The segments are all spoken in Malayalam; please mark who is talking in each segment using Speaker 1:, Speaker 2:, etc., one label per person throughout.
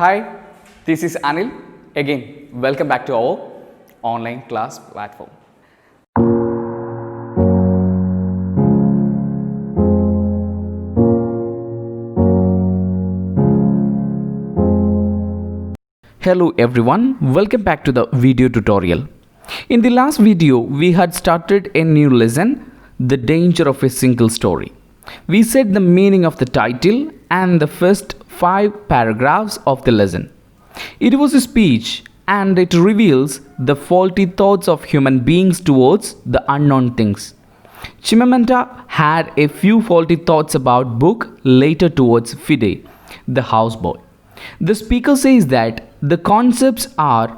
Speaker 1: Hi, this is Anil. Again, welcome back to our online class platform. Hello everyone, welcome back to the video tutorial. In the last video, we had started a new lesson, The Danger of a Single Story. We said the meaning of the title and the first 5 paragraphs of the lesson. It was a speech and it reveals the faulty thoughts of human beings towards the unknown things. Chimamanda had a few faulty thoughts about book later towards Fide, the houseboy. The speaker says that the concepts are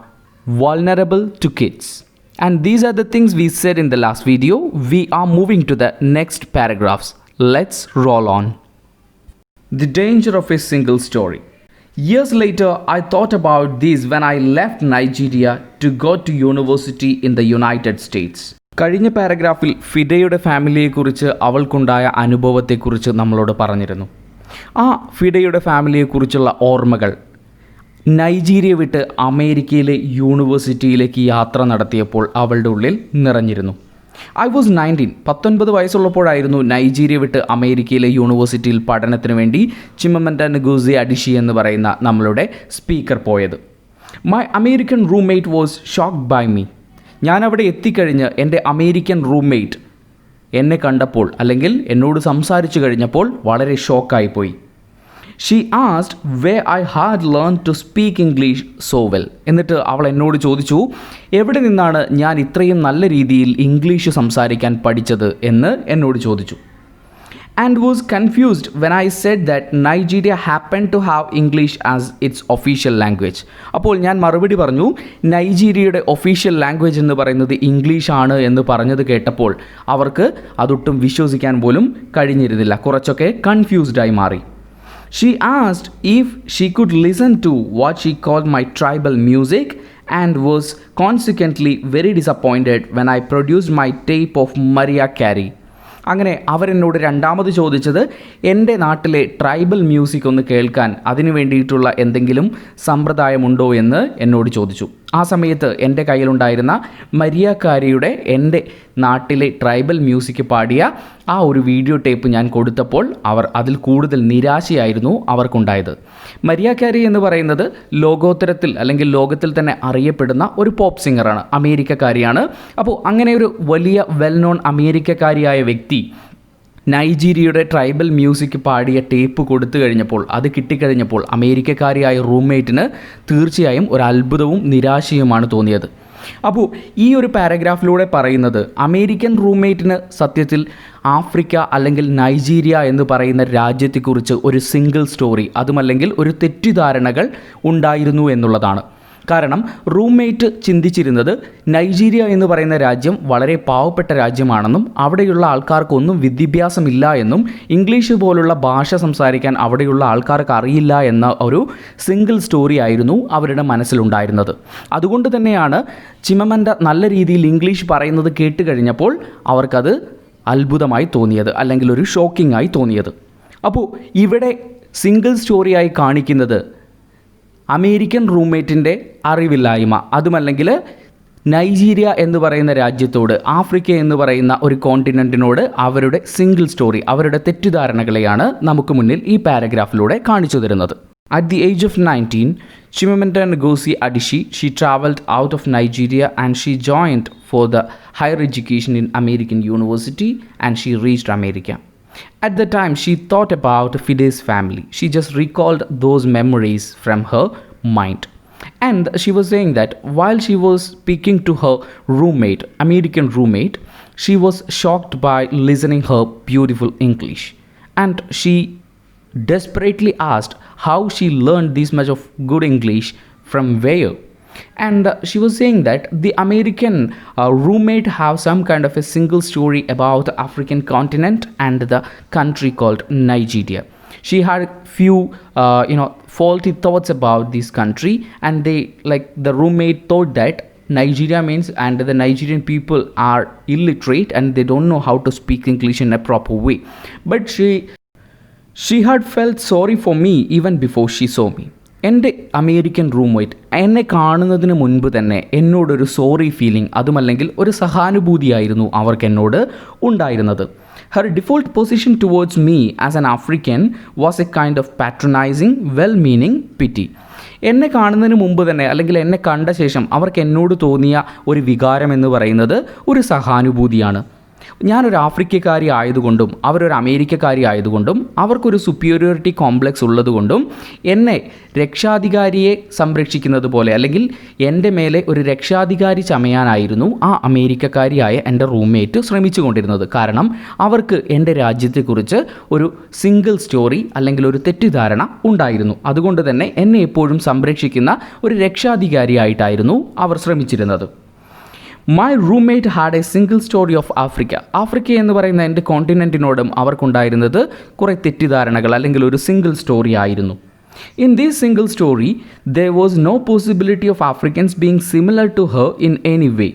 Speaker 1: vulnerable to kids. And these are the things we said in the last video. We are moving to the next paragraphs. Let's roll on. The danger of a single story. Years later, I thought about this when I left Nigeria to go to university in the United States. കഴിഞ്ഞ പാരഗ്രാഫിൽ ഫിഡയുടെ ഫാമിലിയെക്കുറിച്ച് അവൾക്കുണ്ടായ അനുഭവത്തെക്കുറിച്ച് നമ്മളോട് പറഞ്ഞിരുന്നു. ആ ഫിഡയുടെ ഫാമിലിയെക്കുറിച്ചുള്ള ഓർമ്മകൾ നൈജീരിയ വിട്ട് അമേരിക്കയിലെ യൂണിവേഴ്സിറ്റിയിലേക്ക് യാത്ര നടത്തിയപ്പോൾ അവളുടെ ഉള്ളിൽ നിറഞ്ഞിരുന്നു. ഐ വാസ് 19 വയസ്സുള്ളപ്പോഴായിരുന്നു നൈജീരിയ വിട്ട് അമേരിക്കയിലെ യൂണിവേഴ്സിറ്റിയിൽ പഠനത്തിന് വേണ്ടി ചിമമൻഡ നുഗൂസി അഡിഷി എന്ന് പറയുന്ന നമ്മളുടെ സ്പീക്കർ പോയത്. My American roommate was shocked by me. ഞാൻ അവിടെ എത്തിക്കഴിഞ്ഞ് എൻ്റെ അമേരിക്കൻ റൂംമേറ്റ് എന്നെ കണ്ടപ്പോൾ അല്ലെങ്കിൽ എന്നോട് സംസാരിച്ചു കഴിഞ്ഞപ്പോൾ വളരെ ഷോക്കായിപ്പോയി. She asked where I had learn to speak English so well. എന്നിട്ട് അവൾ എന്നോട് ചോദിച്ചു, എവിടെ നിന്നാണ് ഞാൻ ഇത്രയും നല്ല രീതിയിൽ ഇംഗ്ലീഷ് സംസാരിക്കാൻ പഠിച്ചത് എന്ന് എന്നോട് ചോദിച്ചു. And was confused when I said that Nigeria happen to have English as its official language. അപ്പോൾ ഞാൻ മറുപടി പറഞ്ഞു, നൈജീരിയയുടെ ഒഫീഷ്യൽ ലാംഗ്വേജ് എന്ന് പറയുന്നത് ഇംഗ്ലീഷാണ് എന്ന് പറഞ്ഞത് കേട്ടപ്പോൾ അവർക്ക് അതൊട്ടും വിശ്വസിക്കാൻ പോലും കഴിഞ്ഞിരുന്നില്ല. കുറച്ചൊക്കെ കൺഫ്യൂസ്ഡായി മാറി. She asked if she could listen to what she called my tribal music and was consequently very disappointed when I produced my tape of Mariah Carey. അങ്ങനെ അവരെന്നോട് രണ്ടാമത് ചോദിച്ചത് എൻ്റെ നാട്ടിലെ ട്രൈബൽ മ്യൂസിക് ഒന്ന് കേൾക്കാൻ അതിന് വേണ്ടിയിട്ടുള്ള എന്തെങ്കിലും സമ്പ്രദായമുണ്ടോ എന്ന് എന്നോട് ചോദിച്ചു. ആ സമയത്ത് എൻ്റെ കയ്യിലുണ്ടായിരുന്ന മരിയ കാരിയുടെ എൻ്റെ നാട്ടിലെ ട്രൈബൽ മ്യൂസിക് പാടിയ ആ ഒരു വീഡിയോ ടേപ്പ് ഞാൻ കൊടുത്തപ്പോൾ അവർ അതിൽ കൂടുതൽ നിരാശയായിരുന്നു അവർക്കുണ്ടായത്. മരിയ കാരി എന്ന് പറയുന്നത് ലോകോത്തരത്തിൽ അല്ലെങ്കിൽ ലോകത്തിൽ തന്നെ അറിയപ്പെടുന്ന ഒരു പോപ്പ് സിംഗറാണ്, അമേരിക്കക്കാരിയാണ്. അപ്പോൾ അങ്ങനെ ഒരു വലിയ വെൽ നോൺ അമേരിക്കക്കാരിയായ വ്യക്തി നൈജീരിയയുടെ ട്രൈബൽ മ്യൂസിക് പാടിയ ടേപ്പ് കൊടുത്തു കഴിഞ്ഞപ്പോൾ, അത് കിട്ടിക്കഴിഞ്ഞപ്പോൾ അമേരിക്കക്കാരിയായ റൂംമേറ്റിന് തീർച്ചയായും ഒരു അത്ഭുതവും നിരാശയുമാണ് തോന്നിയത്. അപ്പോൾ ഈ ഒരു പാരഗ്രാഫിലൂടെ പറയുന്നത് അമേരിക്കൻ റൂംമേറ്റിന് സത്യത്തിൽ ആഫ്രിക്ക അല്ലെങ്കിൽ നൈജീരിയ എന്ന് പറയുന്ന രാജ്യത്തെക്കുറിച്ച് ഒരു സിംഗിൾ സ്റ്റോറി, അതുമല്ലെങ്കിൽ ഒരു തെറ്റിദ്ധാരണകൾ ഉണ്ടായിരുന്നു എന്നുള്ളതാണ്. കാരണം റൂംമേറ്റ് ചിന്തിച്ചിരുന്നത് നൈജീരിയ എന്ന് പറയുന്ന രാജ്യം വളരെ പാവപ്പെട്ട രാജ്യമാണെന്നും അവിടെയുള്ള ആൾക്കാർക്കൊന്നും വിദ്യാഭ്യാസമില്ല എന്നും ഇംഗ്ലീഷ് പോലുള്ള ഭാഷ സംസാരിക്കാൻ അവിടെയുള്ള ആൾക്കാർക്ക് അറിയില്ല എന്ന ഒരു സിംഗിൾ സ്റ്റോറി ആയിരുന്നു അവരുടെ മനസ്സിലുണ്ടായിരുന്നത്. അതുകൊണ്ട് തന്നെയാണ് ചിമമൻഡ നല്ല രീതിയിൽ ഇംഗ്ലീഷ് പറയുന്നത് കേട്ട് കഴിഞ്ഞപ്പോൾ അവർക്കത് അത്ഭുതമായി തോന്നിയത് അല്ലെങ്കിൽ ഒരു ഷോക്കിംഗ് ആയി തോന്നിയത്. അപ്പോൾ ഇവിടെ സിംഗിൾ സ്റ്റോറിയായി കാണിക്കുന്നത് അമേരിക്കൻ റൂംമേറ്റിൻ്റെ അറിവില്ലായ്മ, അതുമല്ലെങ്കിൽ നൈജീരിയ എന്ന് പറയുന്ന രാജ്യത്തോട്, ആഫ്രിക്ക എന്ന് പറയുന്ന ഒരു കോണ്ടിനെൻറ്റിനോട് അവരുടെ സിംഗിൾ സ്റ്റോറി, അവരുടെ തെറ്റിദ്ധാരണകളെയാണ് നമുക്ക് മുന്നിൽ ഈ പാരഗ്രാഫിലൂടെ കാണിച്ചു തരുന്നത്. At the age of 19, Chimamanda Ngozi Adichie, she traveled out of Nigeria and she joined for the higher education in American University and she reached America. At the time, she thought about Fide's family. She just recalled those memories from her mind. And she was saying that while she was speaking to her roommate, American roommate, she was shocked by listening her beautiful English. And she desperately asked how she learned this much of good English from where. And she was saying that the American roommate have some kind of a single story about the African continent and the country called Nigeria. She had few faulty thoughts about this country, and the roommate thought that Nigeria means and the Nigerian people are illiterate and they don't know how to speak English in a proper way. But she had felt sorry for me even before she saw me. എൻ്റെ അമേരിക്കൻ റൂംമേറ്റ് എന്നെ കാണുന്നതിന് മുൻപ് തന്നെ എന്നോടൊരു സോറി ഫീലിംഗ്, അതുമല്ലെങ്കിൽ ഒരു സഹാനുഭൂതിയായിരുന്നു അവർക്ക് എന്നോട് ഉണ്ടായിരുന്നത്. Her default position towards me as an African was a kind of patronising well meaning pity. എന്നെ കാണുന്നതിന് മുമ്പ് തന്നെ അല്ലെങ്കിൽ എന്നെ കണ്ട ശേഷം അവർക്ക് എന്നോട് തോന്നിയ ഒരു വികാരം എന്ന് പറയുന്നത് ഒരു സഹാനുഭൂതിയാണ്. ഞാനൊരു ആഫ്രിക്കക്കാരി ആയതുകൊണ്ടും അവരൊരു അമേരിക്കക്കാരി ആയതുകൊണ്ടും അവർക്കൊരു സുപ്പീരിയോറിറ്റി കോംപ്ലക്സ് ഉള്ളതുകൊണ്ടും എന്നെ രക്ഷാധികാരിയെ സംരക്ഷിക്കുന്നത് പോലെ അല്ലെങ്കിൽ എൻ്റെ മേലെ ഒരു രക്ഷാധികാരി ചമയാനായിരുന്നു ആ അമേരിക്കക്കാരിയായ എൻ്റെ റൂംമേറ്റ് ശ്രമിച്ചുകൊണ്ടിരുന്നത്. കാരണം അവർക്ക് എൻ്റെ രാജ്യത്തെക്കുറിച്ച് ഒരു സിംഗിൾ സ്റ്റോറി അല്ലെങ്കിൽ ഒരു തെറ്റിദ്ധാരണ ഉണ്ടായിരുന്നു. അതുകൊണ്ട് തന്നെ എന്നെ എപ്പോഴും സംരക്ഷിക്കുന്ന ഒരു രക്ഷാധികാരിയായിട്ടായിരുന്നു അവർ ശ്രമിച്ചിരുന്നത്. My roommate had a single story of Africa എന്ന് പറയുന്ന എൻ്റെ കോണ്ടിനെൻറ്റിനോടും അവർക്കുണ്ടായിരുന്നത് കുറേ തെറ്റിദ്ധാരണകൾ അല്ലെങ്കിൽ ഒരു സിംഗിൾ സ്റ്റോറി ആയിരുന്നു. In this single story there was no possibility of Africans being similar to her in any way.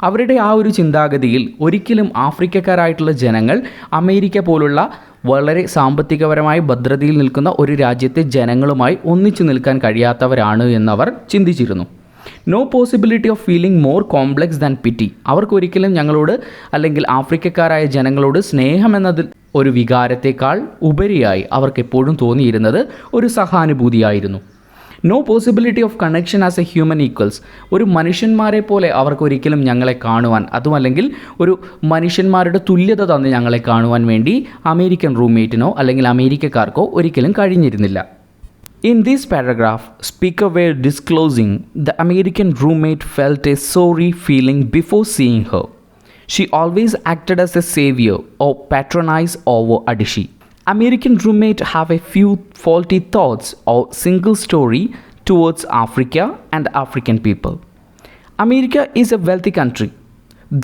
Speaker 1: അവരുടെ ആ ഒരു ചിന്താഗതിയിൽ ഒരിക്കലും ആഫ്രിക്കക്കാരായിട്ടുള്ള ജനങ്ങൾ അമേരിക്ക പോലുള്ള വളരെ സാമ്പത്തികപരമായി ഭദ്രതയിൽ നിൽക്കുന്ന ഒരു രാജ്യത്തെ ജനങ്ങളുമായി ഒന്നിച്ചു നിൽക്കാൻ കഴിയാത്തവരാണ് എന്നവർ ചിന്തിച്ചിരുന്നു. No possibility of feeling more complex than pity. അവർക്കൊരിക്കലും ഞങ്ങളോട് അല്ലെങ്കിൽ ആഫ്രിക്കക്കാരായ ജനങ്ങളോട് സ്നേഹമെന്നതിൽ ഒരു വികാരത്തേക്കാൾ ഉപരിയായി അവർക്കെപ്പോഴും തോന്നിയിരുന്നത് ഒരു സഹാനുഭൂതിയായിരുന്നു. No possibility of connection as a human equals. ഒരു മനുഷ്യന്മാരെ പോലെ അവർക്കൊരിക്കലും ഞങ്ങളെ കാണുവാൻ, അതുമല്ലെങ്കിൽ ഒരു മനുഷ്യന്മാരുടെ തുല്യത തന്ന് ഞങ്ങളെ കാണുവാൻ വേണ്ടി അമേരിക്കൻ റൂംമേറ്റിനോ അല്ലെങ്കിൽ അമേരിക്കക്കാർക്കോ ഒരിക്കലും കഴിഞ്ഞിരുന്നില്ല. In this paragraph, speaker were disclosing the American roommate felt a sorry feeling before seeing her. She always acted as a savior or patronized over Adishi. American roommate have a few faulty thoughts or single story towards Africa and African people. America is a wealthy country.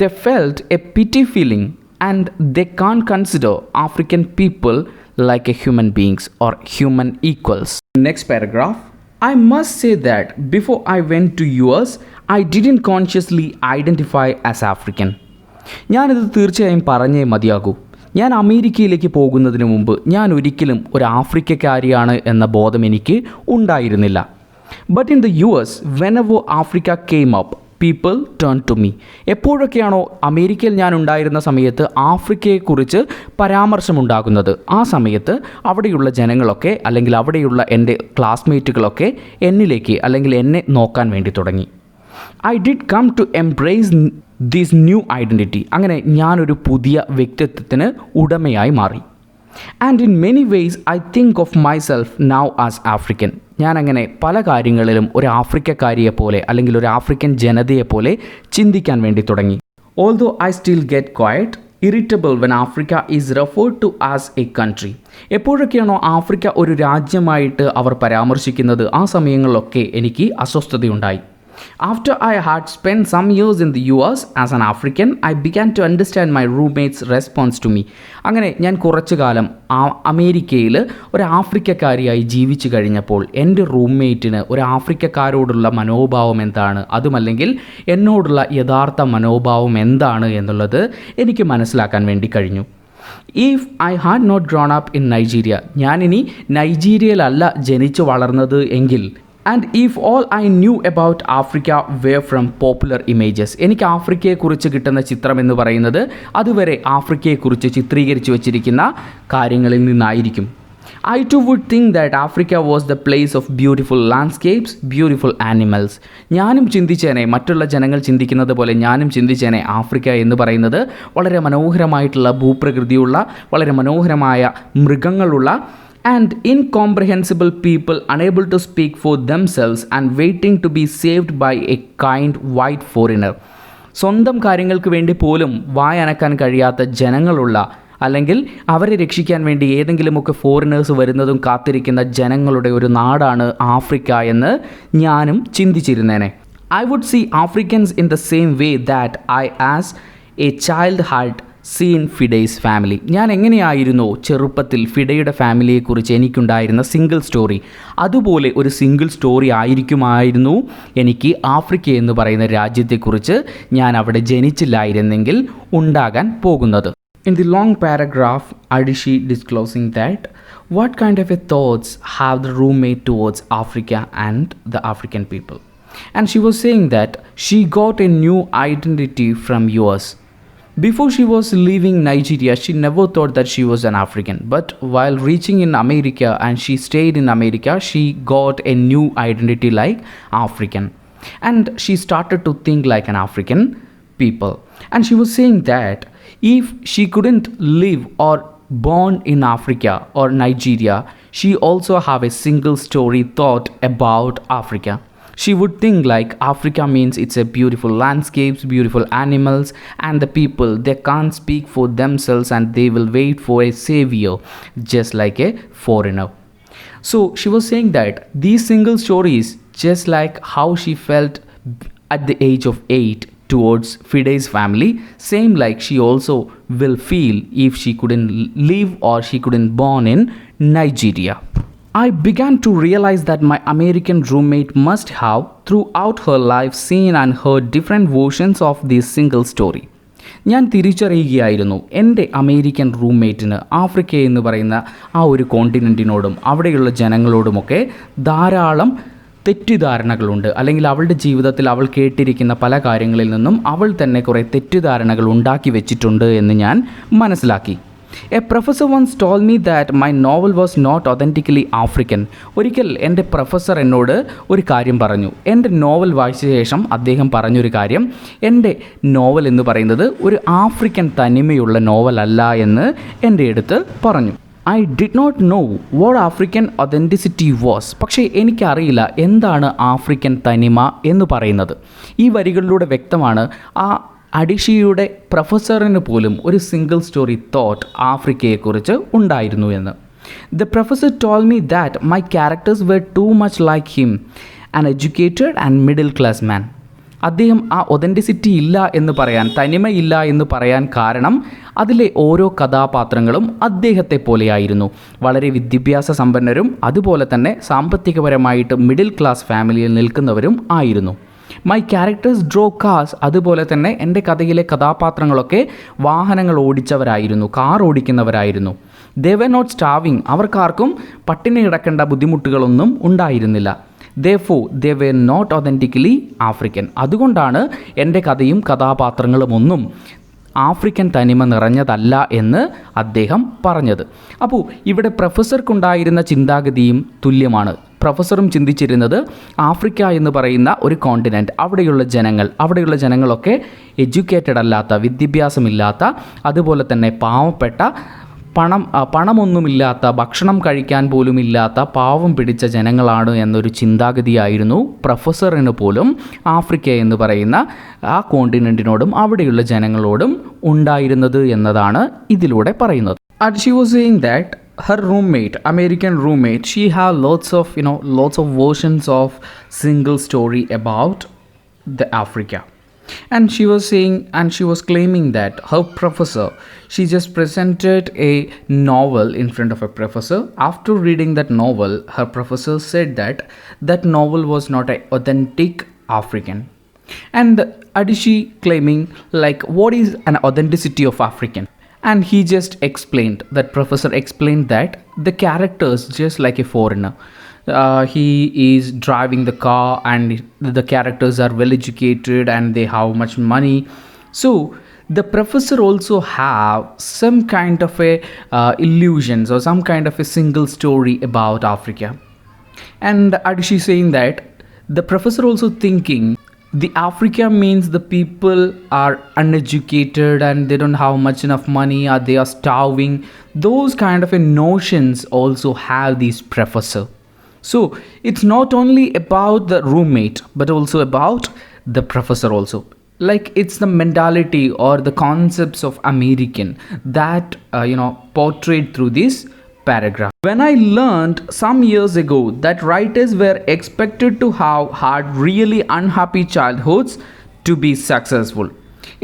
Speaker 1: They felt a pity feeling and they can't consider African people like a human beings or human equals. Next paragraph. I must say that before I went to US, I didn't consciously identify as African. ഞാനിത് തീർച്ചയായും പറഞ്ഞേ മതിയാകൂ. ഞാൻ അമേരിക്കയിലേക്ക് പോകുന്നതിന് മുമ്പ് ഞാൻ ഒരിക്കലും ഒരു ആഫ്രിക്കക്കാരിയാണ് എന്ന ബോധം എനിക്ക് ഉണ്ടായിരുന്നില്ല. But in the US, whenever Africa came up, people turn to me. എപ്പോഴൊക്കെയാണോ അമേരിക്കയിൽ ഞാൻ ഉണ്ടായിരുന്ന സമയത്ത് ആഫ്രിക്കയെക്കുറിച്ച് പരാമർശമുണ്ടാകുന്നത്, ആ സമയത്ത് അവിടെയുള്ള ജനങ്ങളൊക്കെ അല്ലെങ്കിൽ അവിടെയുള്ള എൻ്റെ ക്ലാസ്മേറ്റുകളൊക്കെ എന്നിലേക്ക് അല്ലെങ്കിൽ എന്നെ നോക്കാൻ വേണ്ടി തുടങ്ങി. I did come to embrace this new identity. അങ്ങനെ ഞാനൊരു പുതിയ വ്യക്തിത്വത്തിന് ഉടമയായി മാറി. And in many ways I think of myself now as African. ഞാനങ്ങനെ പല കാര്യങ്ങളിലും ഒരു ആഫ്രിക്കക്കാരിയെപ്പോലെ അല്ലെങ്കിൽ ഒരു ആഫ്രിക്കൻ ജനതയെപ്പോലെ ചിന്തിക്കാൻ വേണ്ടി തുടങ്ങി. Although I still get quite irritable when Africa is referred to as a country. എപ്പോഴൊക്കെയാണോ ആഫ്രിക്ക ഒരു രാജ്യമായിട്ട് അവർ പരാമർശിക്കുന്നത്, ആ സമയങ്ങളിലൊക്കെ എനിക്ക് അസ്വസ്ഥതയുണ്ടായി. After I had spent some years in the US as an African, I began to understand my roommate's response to me. അങ്ങനെ ഞാൻ കുറച്ചു കാലം അമേരിക്കയിൽ ഒരു ആഫ്രിക്കക്കാരിയായി ജീവിച്ചു കഴിഞ്ഞപ്പോൾ എൻ്റെ റൂംമേറ്റിന് ഒരു ആഫ്രിക്കക്കാരോടുള്ള മനോഭാവം എന്താണ്, അതുമല്ലെങ്കിൽ എന്നോടുള്ള യഥാർത്ഥ മനോഭാവം എന്താണ് എന്നുള്ളത് എനിക്ക് മനസ്സിലാക്കാൻ വേണ്ടി കഴിഞ്ഞു. If I had not grown up in Nigeria, ഞാനിനി നൈജീരിയയിലല്ല ജനിച്ചു വളർന്നത് എങ്കിൽ, and if all I knew about Africa were from popular images, എനിക്ക് ആഫ്രിക്കയെക്കുറിച്ച് കിട്ടുന്ന ചിത്രം എന്ന് പറയുന്നത് അതുവരെ ആഫ്രിക്കയെക്കുറിച്ച് ചിത്രീകരിച്ചു വച്ചിരിക്കുന്ന കാര്യങ്ങളിൽ നിന്നായിരിക്കും. I too would think that Africa was the place of beautiful landscapes, beautiful animals. ഞാനും ചിന്തിച്ചേനെ, മറ്റുള്ള ജനങ്ങൾ ചിന്തിക്കുന്നത് പോലെ ഞാനും ചിന്തിച്ചേനെ, ആഫ്രിക്ക എന്ന് പറയുന്നത് വളരെ മനോഹരമായിട്ടുള്ള ഭൂപ്രകൃതിയുള്ള, വളരെ മനോഹരമായ മൃഗങ്ങളുള്ള and incomprehensible people unable to speak for themselves and waiting to be saved by a kind white foreigner. സ്വന്തം കാര്യങ്ങൾക്ക് വേണ്ടി പോലും വായനക്കാൻ കഴിയാത്ത ജനങ്ങളുള്ള, അല്ലെങ്കിൽ അവരെ രക്ഷിക്കാൻ വേണ്ടി ഏതെങ്കിലുമൊക്കെ ഫോറിനേഴ്സ് വരുന്നതും കാത്തിരിക്കുന്ന ജനങ്ങളുടെ ഒരു നാടാണ് ആഫ്രിക്ക എന്ന് ഞാനും ചിന്തിച്ചിരുന്നേനെ. I would see Africans in the same way that I as a child had seen Fide's family. ഞാൻ എങ്ങനെയായിരുന്നോ ചെറുപ്പത്തിൽ ഫിഡയുടെ ഫാമിലിയെക്കുറിച്ച് എനിക്കുണ്ടായിരുന്ന സിംഗിൾ സ്റ്റോറി, അതുപോലെ ഒരു സിംഗിൾ സ്റ്റോറി ആയിരിക്കുമായിരുന്നു എനിക്ക് ആഫ്രിക്ക എന്ന് പറയുന്ന രാജ്യത്തെക്കുറിച്ച് ഞാൻ അവിടെ ജനിച്ചില്ലായിരുന്നെങ്കിൽ ഉണ്ടാകാൻ പോകുന്നത്. In the long paragraph, Adishi disclosing that what kind of a thoughts have the roommate towards Africa and the African people. And she was saying that she got a new identity from US. Before she was leaving Nigeria, she never thought that she was an African. But while reaching in America and she stayed in America, she got a new identity like African. And she started to think like an African people. And she was saying that if she couldn't live or born in Africa or Nigeria, she also have a single story thought about Africa. She would think like Africa means it's a beautiful landscapes, beautiful animals, and the people, they can't speak for themselves and they will wait for a savior just like a foreigner. So she was saying that these single stories, just like how she felt at the age of 8 towards Fide's family, same like she also will feel if she couldn't live or she couldn't born in Nigeria. I began to realize that my American roommate must have, throughout her life, seen and heard different versions of this single story. ഞാൻ തിരിച്ചറിയുകയായിരുന്നു എൻ്റെ അമേരിക്കൻ റൂംമേറ്റിന് ആഫ്രിക്ക എന്ന് പറയുന്ന ആ ഒരു കോണ്ടിനെൻറ്റിനോടും അവിടെയുള്ള ജനങ്ങളോടുമൊക്കെ ധാരാളം തെറ്റിദ്ധാരണകളുണ്ട്, അല്ലെങ്കിൽ അവളുടെ ജീവിതത്തിൽ അവൾ കേട്ടിരിക്കുന്ന പല കാര്യങ്ങളിൽ നിന്നും അവൾ തന്നെ കുറേ തെറ്റിദ്ധാരണകൾ ഉണ്ടാക്കി വെച്ചിട്ടുണ്ട് എന്ന് ഞാൻ മനസ്സിലാക്കി. A professor once told me that my novel was not authentically African. ഒരിക്കൽ എൻ്റെ പ്രൊഫസർ എന്നോട് ഒരു കാര്യം പറഞ്ഞു. എൻ്റെ നോവൽ വായിച്ച ശേഷം അദ്ദേഹം പറഞ്ഞൊരു കാര്യം, എൻ്റെ നോവൽ എന്ന് പറയുന്നത് ഒരു ആഫ്രിക്കൻ തനിമയുള്ള നോവലല്ല എന്ന് എൻ്റെ അടുത്ത് പറഞ്ഞു. I did not know what African authenticity was. പക്ഷേ എനിക്കറിയില്ല എന്താണ് ആഫ്രിക്കൻ തനിമ എന്ന് പറയുന്നത്. ഈ വരികളിലൂടെ വ്യക്തമാണ് ആ അഡിഷിയുടെ പ്രൊഫസറിന് പോലും ഒരു സിംഗിൾ സ്റ്റോറി തോട്ട് ആഫ്രിക്കയെക്കുറിച്ച് ഉണ്ടായിരുന്നു എന്ന്. The professor told me that my characters were too much like him, an educated and middle class man. അദ്ദേഹം ആ ഒതൻറ്റിസിറ്റി ഇല്ല എന്ന് പറയാൻ, തനിമയില്ല എന്ന് പറയാൻ കാരണം അതിലെ ഓരോ കഥാപാത്രങ്ങളും അദ്ദേഹത്തെ പോലെയായിരുന്നു. വളരെ വിദ്യാഭ്യാസ സമ്പന്നരും അതുപോലെ തന്നെ സാമ്പത്തികപരമായിട്ട് മിഡിൽ ക്ലാസ് ഫാമിലിയിൽ നിൽക്കുന്നവരും ആയിരുന്നു. മൈ ക്യാരക്ടേഴ്സ് ഡ്രോ കാർസ്, അതുപോലെ തന്നെ എൻ്റെ കഥയിലെ കഥാപാത്രങ്ങളൊക്കെ വാഹനങ്ങൾ ഓടിച്ചവരായിരുന്നു, കാർ ഓടിക്കുന്നവരായിരുന്നു. ദേ വർ നോട്ട് സ്റ്റാവിങ്, അവർക്കാർക്കും പട്ടിണി കിടക്കേണ്ട ബുദ്ധിമുട്ടുകളൊന്നും ഉണ്ടായിരുന്നില്ല. Therefore, they were not authentically African. അതുകൊണ്ടാണ് എൻ്റെ കഥയും കഥാപാത്രങ്ങളും ഒന്നും ആഫ്രിക്കൻ തനിമ നിറഞ്ഞതല്ല എന്ന് അദ്ദേഹം പറഞ്ഞത്. അപ്പോൾ ഇവിടെ പ്രൊഫസർക്കുണ്ടായിരുന്ന ചിന്താഗതിയും തുല്യമാണ്. പ്രൊഫസറും ചിന്തിച്ചിരുന്നത് ആഫ്രിക്ക എന്ന് പറയുന്ന ഒരു കോണ്ടിനെൻറ്റ്, അവിടെയുള്ള ജനങ്ങളൊക്കെ എഡ്യൂക്കേറ്റഡ് അല്ലാത്ത, വിദ്യാഭ്യാസമില്ലാത്ത, അതുപോലെ തന്നെ പാവപ്പെട്ട, പണമൊന്നുമില്ലാത്ത, ഭക്ഷണം കഴിക്കാൻ പോലും ഇല്ലാത്ത പാവം പിടിച്ച ജനങ്ങളാണ് എന്നൊരു ചിന്താഗതിയായിരുന്നു പ്രൊഫസറിന് പോലും ആഫ്രിക്ക എന്ന് പറയുന്ന ആ കോണ്ടിനെൻറ്റിനോടും അവിടെയുള്ള ജനങ്ങളോടും ഉണ്ടായിരുന്നത് എന്നതാണ് ഇതിലൂടെ പറയുന്നത്. And she was saying that her roommate, American roommate, she had lots of versions of single story about the Africa. And she was saying, and she was claiming that her professor, she just presented a novel in front of a professor. After reading that novel, her professor said that that novel was not an authentic African. And Adishi claiming like, what is an authenticity of African? And he just explained, that professor explained that the characters just like a foreigner. He is driving the car and the characters are well educated and they have much money. So the professor also have some kind of a illusions or some kind of a single story about Africa. And Adishi saying that the professor also thinking the Africa means the people are uneducated and they don't have much enough money, or they are starving. Those kind of a notions also have these professor. So it's not only about the roommate but also about the professor also. Like it's the mentality or the concepts of American that portrayed through this paragraph. When I learned some years ago that writers were expected to have had really unhappy childhoods to be successful,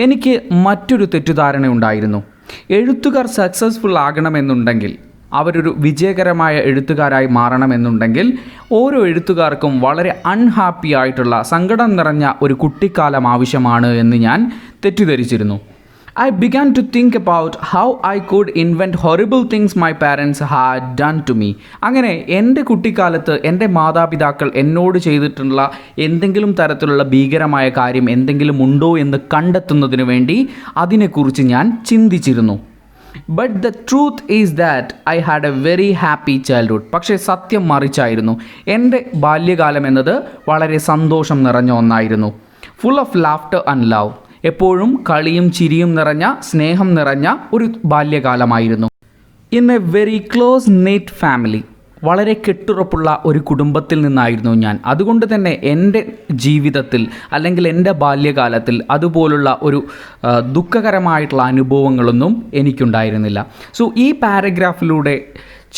Speaker 1: എനിക്ക് മറ്റൊരു തെറ്റിദ്ധാരണ ഉണ്ടായിരുന്നു. എഴുത്തുകാർ സക്സസ്ഫുൾ ആകണമെന്നുണ്ടെങ്കിൽ, അവരൊരു വിജയകരമായ എഴുത്തുകാരായി മാറണമെന്നുണ്ടെങ്കിൽ ഓരോ എഴുത്തുകാർക്കും വളരെ അൺഹാപ്പി ആയിട്ടുള്ള, സങ്കടം നിറഞ്ഞ ഒരു കുട്ടിക്കാലം ആവശ്യമാണ് എന്ന് ഞാൻ തെറ്റിദ്ധരിച്ചിരുന്നു. I began to think about how I could invent horrible things my parents had done to me. അങ്ങനെ എൻ്റെ കുട്ടിക്കാലത്ത് എൻ്റെ മാതാപിതാക്കൾ എന്നോട് ചെയ്തിട്ടുള്ള എന്തെങ്കിലും തരത്തിലുള്ള ഭീകരമായ കാര്യം എന്തെങ്കിലും ഉണ്ടോ എന്ന് കണ്ടെത്തുന്നതിന് വേണ്ടി അതിനെക്കുറിച്ച് ഞാൻ ചിന്തിച്ചിരുന്നു. But the truth is that I had a very happy childhood. പക്ഷേ സത്യം മറിച്ചായിരുന്നു. എൻ്റെ ബാല്യകാലം എന്നത് വളരെ സന്തോഷം നിറഞ്ഞ ഒന്നായിരുന്നു. Full of laughter and love. എപ്പോഴും കളിയും ചിരിയും നിറഞ്ഞ സ്നേഹം നിറഞ്ഞ ഒരു ബാല്യകാലമായിരുന്നു. In a very close knit family. വളരെ കെട്ടുറപ്പുള്ള ഒരു കുടുംബത്തിൽ നിന്നായിരുന്നു ഞാൻ. അതുകൊണ്ട് തന്നെ എൻ്റെ ജീവിതത്തിൽ അല്ലെങ്കിൽ എൻ്റെ ബാല്യകാലത്തിൽ അതുപോലുള്ള ഒരു ദുഃഖകരമായിട്ടുള്ള അനുഭവങ്ങളൊന്നും എനിക്കുണ്ടായിരുന്നില്ല. സോ ഈ പാരഗ്രാഫിലൂടെ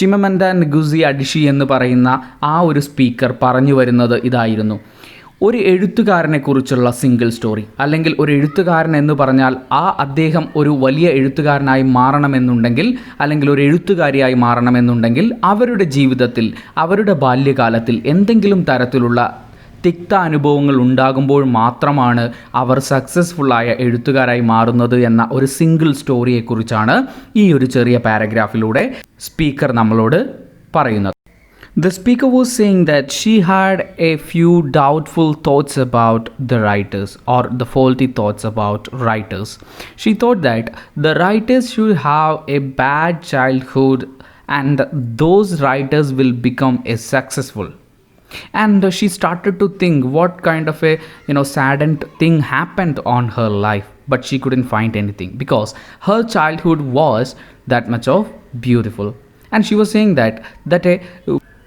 Speaker 1: ചിമമൻഡ ൻഗുസി അഡിഷി എന്ന് പറയുന്ന ആ ഒരു സ്പീക്കർ പറഞ്ഞു വരുന്നത് ഇതായിരുന്നു. ഒരു എഴുത്തുകാരനെക്കുറിച്ചുള്ള സിംഗിൾ സ്റ്റോറി, അല്ലെങ്കിൽ ഒരു എഴുത്തുകാരൻ എന്ന് പറഞ്ഞാൽ അദ്ദേഹം ഒരു വലിയ എഴുത്തുകാരനായി മാറണമെന്നുണ്ടെങ്കിൽ അല്ലെങ്കിൽ ഒരു എഴുത്തുകാരിയായി മാറണമെന്നുണ്ടെങ്കിൽ അവരുടെ ജീവിതത്തിൽ അവരുടെ ബാല്യകാലത്തിൽ എന്തെങ്കിലും തരത്തിലുള്ള തിക്ത അനുഭവങ്ങൾ ഉണ്ടാകുമ്പോൾ മാത്രമാണ് അവർ സക്സസ്ഫുള്ളായ എഴുത്തുകാരായി മാറുന്നത് എന്ന ഒരു സിംഗിൾ സ്റ്റോറിയെക്കുറിച്ചാണ് ഈ ഒരു ചെറിയ പാരഗ്രാഫിലൂടെ സ്പീക്കർ നമ്മളോട് പറയുന്നത്. The speaker was saying that she had a few doubtful thoughts about the writers, or the faulty thoughts about writers. She thought that the writers should have a bad childhood and those writers will become successful. And she started to think what kind of a saddened thing happened on her life, but she couldn't find anything because her childhood was that much of beautiful. And she was saying that a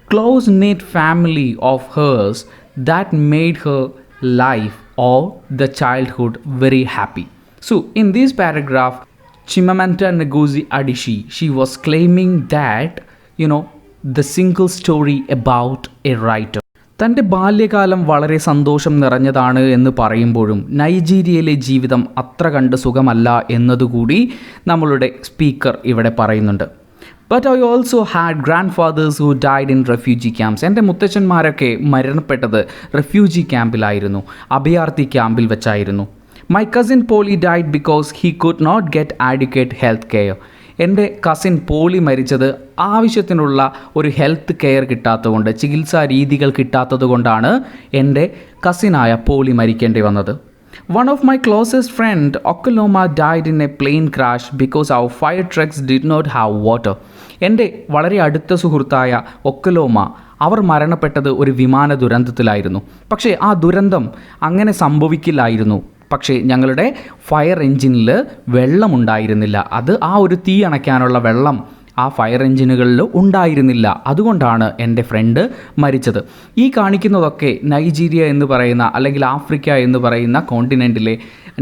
Speaker 1: close-knit family of hers that made her life or the childhood very happy. So in this paragraph, Chimamanda Ngozi Adichie, she was claiming that the single story about a writer. തൻ്റെ ബാല്യകാലം വളരെ സന്തോഷം നിറഞ്ഞതാണ് എന്ന് പറയുമ്പോഴും നൈജീരിയയിലെ ജീവിതം അത്ര കണ്ട് സുഖമല്ല എന്നതുകൂടി നമ്മളുടെ സ്പീക്കർ ഇവിടെ പറയുന്നുണ്ട്. But I also had grandfathers who died in refugee camps. എൻ്റെ മുത്തച്ഛന്മാരൊക്കെ മരണപ്പെട്ടത് റെഫ്യൂജി ക്യാമ്പിലായിരുന്നു, അഭയാർത്ഥി ക്യാമ്പിൽ വെച്ചായിരുന്നു. My cousin Polly died because he could not get adequate health care. എൻ്റെ കസിൻ പോളി മരിച്ചത് ആവശ്യത്തിനുള്ള ഒരു ഹെൽത്ത് കെയർ കിട്ടാത്തതുകൊണ്ട്, ചികിത്സാ രീതികൾ കിട്ടാത്തത് കൊണ്ടാണ് എൻ്റെ കസിനായ പോളി മരിക്കേണ്ടി വന്നത്. One of my closest friend, Okoloma, died in a plane crash because our fire trucks did not have water. എൻ്റെ വളരെ അടുത്ത സുഹൃത്തായ ഒക്കലോമ, അവർ മരണപ്പെട്ടത് ഒരു വിമാന ദുരന്തത്തിലായിരുന്നു. പക്ഷേ ആ ദുരന്തം അങ്ങനെ സംഭവിക്കില്ലായിരുന്നു. പക്ഷേ ഞങ്ങളുടെ ഫയർ എൻജിനിൽ വെള്ളമുണ്ടായിരുന്നില്ല. ആ ഒരു തീ അണയ്ക്കാനുള്ള വെള്ളം ആ ഫയർ എൻജിനുകളിൽ ഉണ്ടായിരുന്നില്ല. അതുകൊണ്ടാണ് എൻ്റെ ഫ്രണ്ട് മരിച്ചത്. ഈ കാണിക്കുന്നതൊക്കെ നൈജീരിയ എന്ന് പറയുന്ന അല്ലെങ്കിൽ ആഫ്രിക്ക എന്ന് പറയുന്ന കോണ്ടിനെൻറ്റിലെ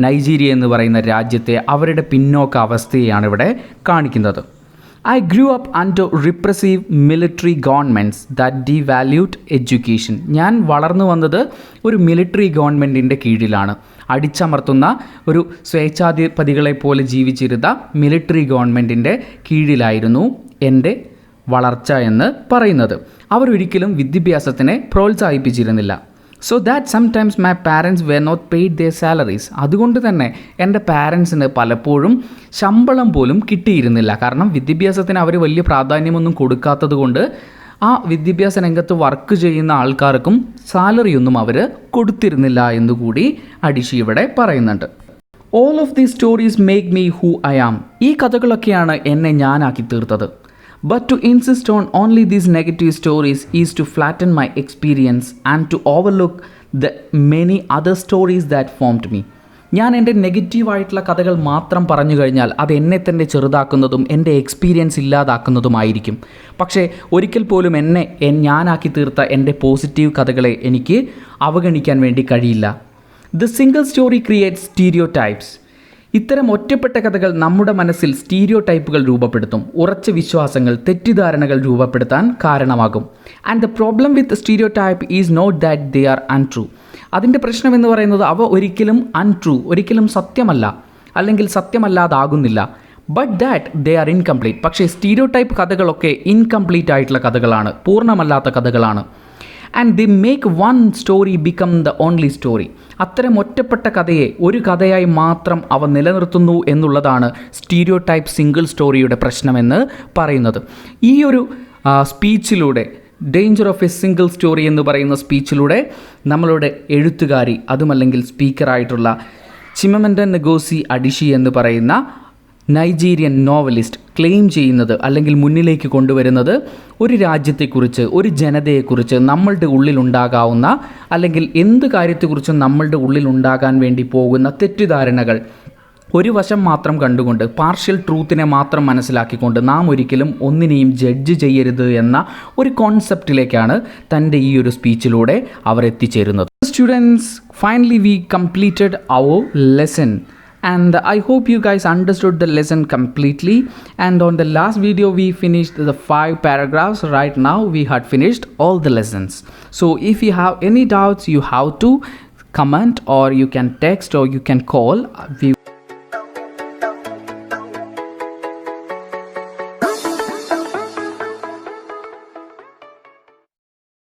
Speaker 1: നൈജീരിയ എന്ന് പറയുന്ന രാജ്യത്തെ അവരുടെ പിന്നോക്ക അവസ്ഥയാണ് ഇവിടെ കാണിക്കുന്നത്. I grew up under repressive military governments that devalued education. ഞാൻ വളർന്നു വന്നത് ഒരു മിലിറ്ററി ഗവൺമെൻറ്റിൻ്റെ കീഴിലാണ്. അടിച്ചമർത്തുന്ന ഒരു സ്വേച്ഛാധിപതികളെ പോലെ ജീവിച്ചിരുന്ന മിലിറ്ററി ഗവൺമെൻറ്റിൻ്റെ കീഴിലായിരുന്നു എൻ്റെ വളർച്ച എന്ന് പറയുന്നത്. അവരൊരിക്കലും വിദ്യാഭ്യാസത്തിനെ പ്രോത്സാഹിപ്പിച്ചിരുന്നില്ല. So that sometimes my parents were not paid their salaries. അതുകൊണ്ട് തന്നെ എൻ്റെ പാരൻസിന് പലപ്പോഴും ശമ്പളം പോലും കിട്ടിയിരുന്നില്ല. കാരണം വിദ്യാഭ്യാസത്തിന് അവർ വലിയ പ്രാധാന്യമൊന്നും കൊടുക്കാത്തത് കൊണ്ട് ആ വിദ്യാഭ്യാസ രംഗത്ത് വർക്ക് ചെയ്യുന്ന ആൾക്കാർക്കും സാലറിയൊന്നും അവർ കൊടുത്തിരുന്നില്ല എന്നുകൂടി അഡിഷി ഇവിടെ പറയുന്നുണ്ട്. All of these stories make me who I am. ഈ കഥകളൊക്കെയാണ് എന്നെ ഞാനാക്കി തീർത്തത്. But to insist on only these negative stories is to flatten my experience and to overlook the many other stories that formed me. ഞാൻ എൻ്റെ നെഗറ്റീവായിട്ടുള്ള കഥകൾ മാത്രം പറഞ്ഞു കഴിഞ്ഞാൽ അത് എന്നെ തന്നെ ചെറുതാക്കുന്നതും എൻ്റെ എക്സ്പീരിയൻസ് ഇല്ലാതാക്കുന്നതുമായിരിക്കും. പക്ഷേ ഒരിക്കൽ പോലും ഞാനാക്കി തീർത്ത എൻ്റെ പോസിറ്റീവ് കഥകളെ എനിക്ക് അവഗണിക്കാൻ വേണ്ടി കഴിയില്ല. The single story creates stereotypes. ഇത്തരം ഒറ്റപ്പെട്ട കഥകൾ നമ്മുടെ മനസ്സിൽ സ്റ്റീരിയോടൈപ്പുകൾ രൂപപ്പെടുത്തും. ഉറച്ച വിശ്വാസങ്ങൾ, തെറ്റിദ്ധാരണകൾ രൂപപ്പെടുത്താൻ കാരണമാകും. And the problem with stereotype is not that they are untrue. അതിൻ്റെ പ്രശ്നം എന്ന് പറയുന്നത് അവ ഒരിക്കലും അൺട്രൂ, ഒരിക്കലും സത്യമല്ല അല്ലെങ്കിൽ സത്യമല്ലാതാകുന്നില്ല. But that they are incomplete. പക്ഷേ സ്റ്റീരിയോടൈപ്പ് കഥകളൊക്കെ ഇൻകംപ്ലീറ്റ് ആയിട്ടുള്ള കഥകളാണ്, പൂർണ്ണമല്ലാത്ത കഥകളാണ്. And they make one story become the only story. അത്തരം ഒറ്റപ്പെട്ട കഥയെ ഒരു കഥയായി മാത്രം അവ നിലനിർത്തുന്നു എന്നുള്ളതാണ് സ്റ്റീരിയോ ടൈപ്പ് സിംഗിൾ സ്റ്റോറിയുടെ പ്രശ്നമെന്ന് പറയുന്നത്. ഈ ഒരു സ്പീച്ചിലൂടെ, danger of a single story എന്ന് പറയുന്ന സ്പീച്ചിലൂടെ നമ്മളുടെ എഴുത്തുകാരി, അതുമല്ലെങ്കിൽ സ്പീക്കറായിട്ടുള്ള ചിമമൻഡ നഗോസി അഡിഷി എന്ന് പറയുന്ന നൈജീരിയൻ നോവലിസ്റ്റ് ക്ലെയിം ചെയ്യുന്നത്, അല്ലെങ്കിൽ മുന്നിലേക്ക് കൊണ്ടുവരുന്നത്, ഒരു രാജ്യത്തെക്കുറിച്ച്, ഒരു ജനതയെക്കുറിച്ച് നമ്മളുടെ ഉള്ളിലുണ്ടാകാവുന്ന, അല്ലെങ്കിൽ എന്ത് കാര്യത്തെക്കുറിച്ചും നമ്മളുടെ ഉള്ളിലുണ്ടാകാൻ വേണ്ടി പോകുന്ന തെറ്റിദ്ധാരണകൾ ഒരു വശം മാത്രം കണ്ടുകൊണ്ട്, പാർഷ്യൽ ട്രൂത്തിനെ മാത്രം മനസ്സിലാക്കിക്കൊണ്ട് നാം ഒരിക്കലും ഒന്നിനെയും ജഡ്ജ് ചെയ്യരുത് എന്ന ഒരു കോൺസെപ്റ്റിലേക്കാണ് തൻ്റെ ഈ ഒരു സ്പീച്ചിലൂടെ അവർ എത്തിച്ചേരുന്നത്. Students, finally we completed our lesson. And I hope you guys understood the lesson completely. And on the last video we finished the 5 paragraphs. Right now we had finished all the lessons. So if you have any doubts, you have to comment, or you can text, or you can call.